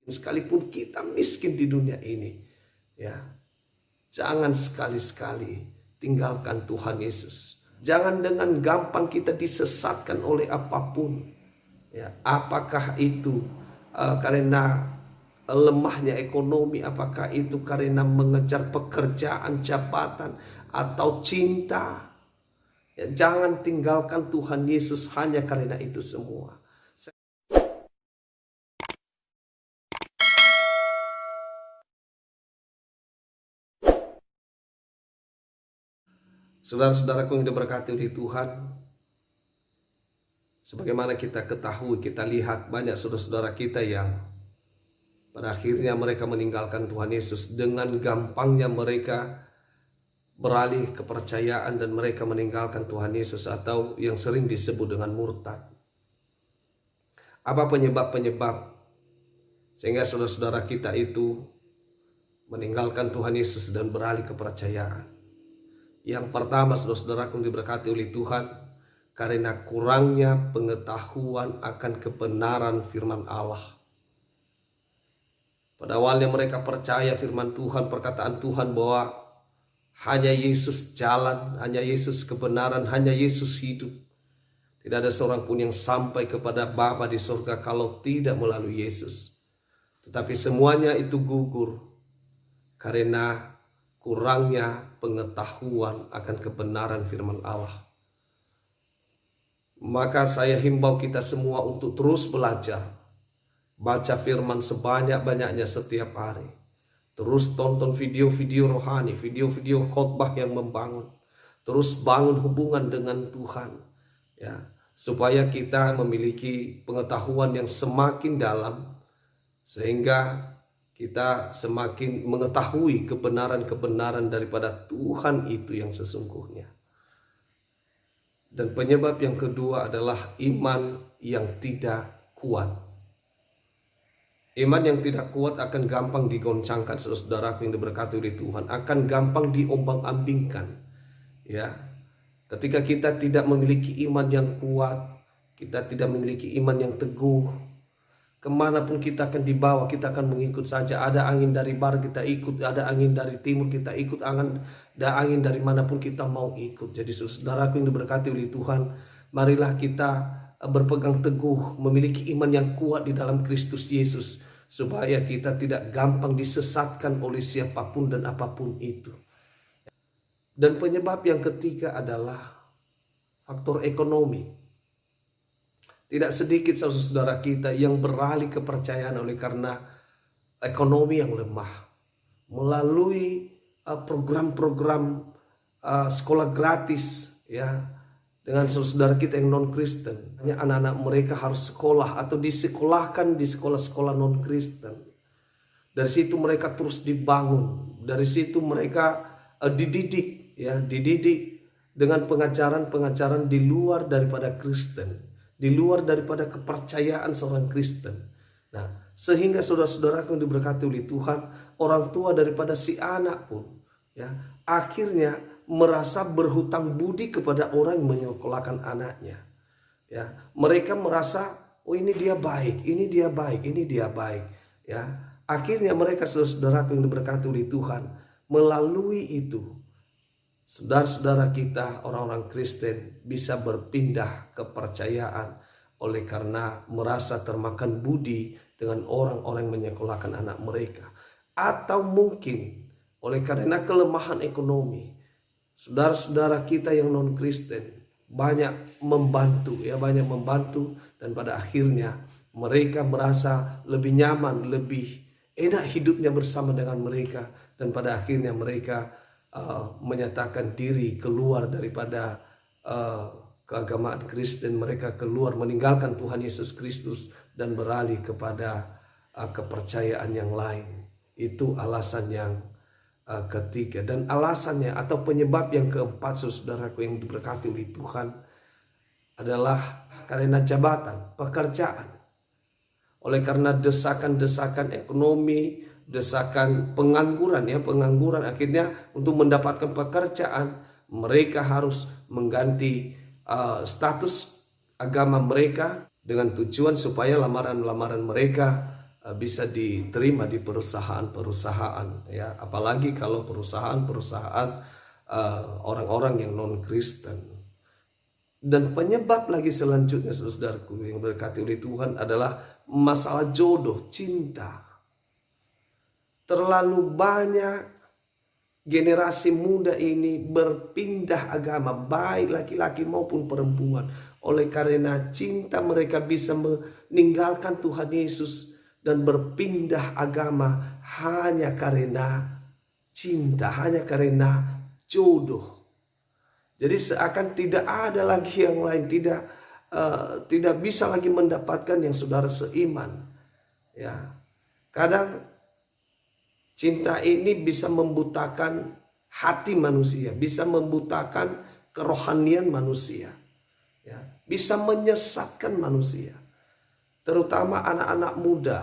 Sekalipun kita miskin di dunia ini, ya, jangan sekali-sekali tinggalkan Tuhan Yesus. Jangan dengan gampang kita disesatkan oleh apapun. Ya, apakah itu karena lemahnya ekonomi, apakah itu karena mengejar pekerjaan, jabatan, atau cinta. Ya, jangan tinggalkan Tuhan Yesus hanya karena itu semua. Saudara-saudaraku yang diberkati oleh Tuhan, sebagaimana kita ketahui, kita lihat banyak saudara-saudara kita yang pada akhirnya mereka meninggalkan Tuhan Yesus. Dengan gampangnya mereka beralih kepercayaan dan mereka meninggalkan Tuhan Yesus, atau yang sering disebut dengan murtad. Apa penyebab-penyebab sehingga saudara-saudara kita itu meninggalkan Tuhan Yesus dan beralih kepercayaan? Yang pertama, saudara-saudaraku diberkati oleh Tuhan, karena kurangnya pengetahuan akan kebenaran firman Allah. Pada awalnya mereka percaya firman Tuhan, perkataan Tuhan bahwa hanya Yesus jalan, hanya Yesus kebenaran, hanya Yesus hidup. Tidak ada seorang pun yang sampai kepada Bapa di surga kalau tidak melalui Yesus. Tetapi semuanya itu gugur karena kurangnya pengetahuan akan kebenaran firman Allah. Maka saya himbau kita semua untuk terus belajar. Baca firman sebanyak-banyaknya setiap hari. Terus tonton video-video rohani, video-video khotbah yang membangun. Terus bangun hubungan dengan Tuhan. Ya, supaya kita memiliki pengetahuan yang semakin dalam. Sehingga kita semakin mengetahui kebenaran-kebenaran daripada Tuhan itu yang sesungguhnya. Dan penyebab yang kedua adalah iman yang tidak kuat. Iman yang tidak kuat akan gampang digoncangkan, saudara-saudaraku yang diberkati oleh Tuhan, akan gampang diombang-ambingkan. Ya, ketika kita tidak memiliki iman yang kuat, kita tidak memiliki iman yang teguh, kemanapun kita akan dibawa, kita akan mengikut saja. Ada angin dari barat kita ikut, ada angin dari timur kita ikut, ada angin dari manapun kita mau ikut. Jadi saudaraku yang diberkati oleh Tuhan, marilah kita berpegang teguh, memiliki iman yang kuat di dalam Kristus Yesus, supaya kita tidak gampang disesatkan oleh siapapun dan apapun itu. Dan penyebab yang ketiga adalah faktor ekonomi. Tidak sedikit saudara kita yang beralih kepercayaan oleh karena ekonomi yang lemah. Melalui program-program sekolah gratis, ya, dengan saudara kita yang non-Kristen. Anak-anak mereka harus sekolah atau disekolahkan di sekolah-sekolah non-Kristen. Dari situ mereka terus dibangun. Dari situ mereka dididik, ya, dididik dengan pengajaran-pengajaran di luar daripada Kristen, di luar daripada kepercayaan seorang Kristen. Nah, sehingga saudara-saudaraku yang diberkati oleh Tuhan, orang tua daripada si anak pun, ya, akhirnya merasa berhutang budi kepada orang yang menyekolahkan anaknya. Ya, mereka merasa, oh ini dia baik, ini dia baik, ini dia baik. Ya, akhirnya mereka saudara-saudaraku yang diberkati oleh Tuhan, melalui itu saudara-saudara kita orang-orang Kristen bisa berpindah kepercayaan oleh karena merasa termakan budi dengan orang-orang yang menyekolahkan anak mereka. Atau mungkin oleh karena kelemahan ekonomi, saudara-saudara kita yang non-Kristen banyak membantu, ya, banyak membantu, dan pada akhirnya mereka merasa lebih nyaman, lebih enak hidupnya bersama dengan mereka, dan pada akhirnya mereka menyatakan diri keluar daripada keagamaan Kristen. Mereka keluar meninggalkan Tuhan Yesus Kristus dan beralih kepada kepercayaan yang lain. Itu alasan yang ketiga. Dan alasannya atau penyebab yang keempat, saudaraku yang diberkati oleh Tuhan, adalah karena jabatan, pekerjaan. Oleh karena desakan-desakan ekonomi, desakan pengangguran, ya, pengangguran, akhirnya untuk mendapatkan pekerjaan mereka harus mengganti status agama mereka dengan tujuan supaya lamaran-lamaran mereka bisa diterima di perusahaan-perusahaan, ya, apalagi kalau perusahaan-perusahaan orang-orang yang non Kristen. Dan penyebab lagi selanjutnya, saudaraku yang berkati oleh Tuhan, adalah masalah jodoh, cinta. Terlalu banyak generasi muda ini berpindah agama, baik laki-laki maupun perempuan. Oleh karena cinta, mereka bisa meninggalkan Tuhan Yesus dan berpindah agama hanya karena cinta, hanya karena jodoh. Jadi seakan tidak ada lagi yang lain, tidak bisa lagi mendapatkan yang saudara seiman. Ya, kadang cinta ini bisa membutakan hati manusia, bisa membutakan kerohanian manusia, ya, bisa menyesatkan manusia, terutama anak-anak muda,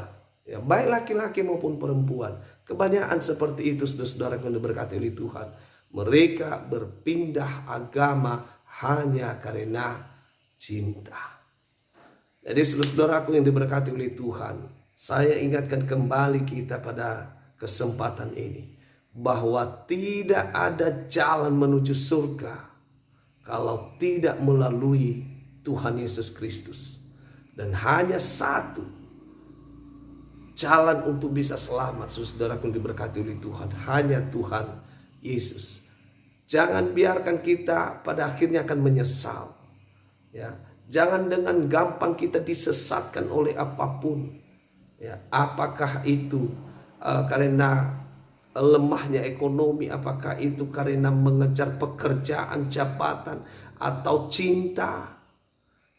ya, baik laki-laki maupun perempuan. Kebanyakan seperti itu, saudara-saudara yang diberkati oleh Tuhan. Mereka berpindah agama hanya karena cinta. Jadi saudara-saudaraku yang diberkati oleh Tuhan, saya ingatkan kembali kita pada kesempatan ini, bahwa tidak ada jalan menuju surga kalau tidak melalui Tuhan Yesus Kristus. Dan hanya satu jalan untuk bisa selamat, saudaraku yang diberkati oleh Tuhan, hanya Tuhan Yesus. Jangan biarkan kita pada akhirnya akan menyesal, ya. Jangan dengan gampang kita disesatkan oleh apapun, ya. Apakah itu karena lemahnya ekonomi, apakah itu karena mengejar pekerjaan, jabatan, atau cinta,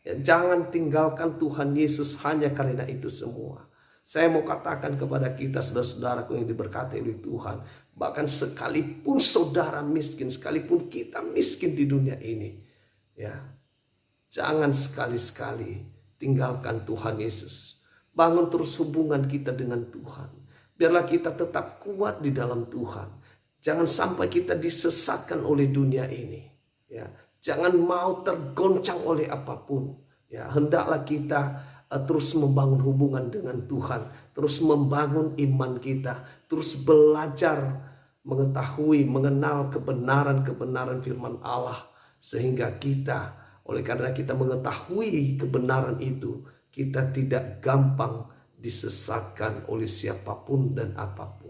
ya. Jangan tinggalkan Tuhan Yesus hanya karena itu semua. Saya mau katakan kepada kita, saudara-saudaraku yang diberkati oleh Tuhan, bahkan sekalipun saudara miskin, sekalipun kita miskin di dunia ini, ya, jangan sekali-sekali tinggalkan Tuhan Yesus. Bangun terus hubungan kita dengan Tuhan. Biarlah kita tetap kuat di dalam Tuhan. Jangan sampai kita disesatkan oleh dunia ini, ya. Jangan mau tergoncang oleh apapun, ya. Hendaklah kita terus membangun hubungan dengan Tuhan, terus membangun iman kita, terus belajar mengetahui, mengenal kebenaran-kebenaran firman Allah, sehingga kita, oleh karena kita mengetahui kebenaran itu, kita tidak gampang disesatkan oleh siapapun dan apapun.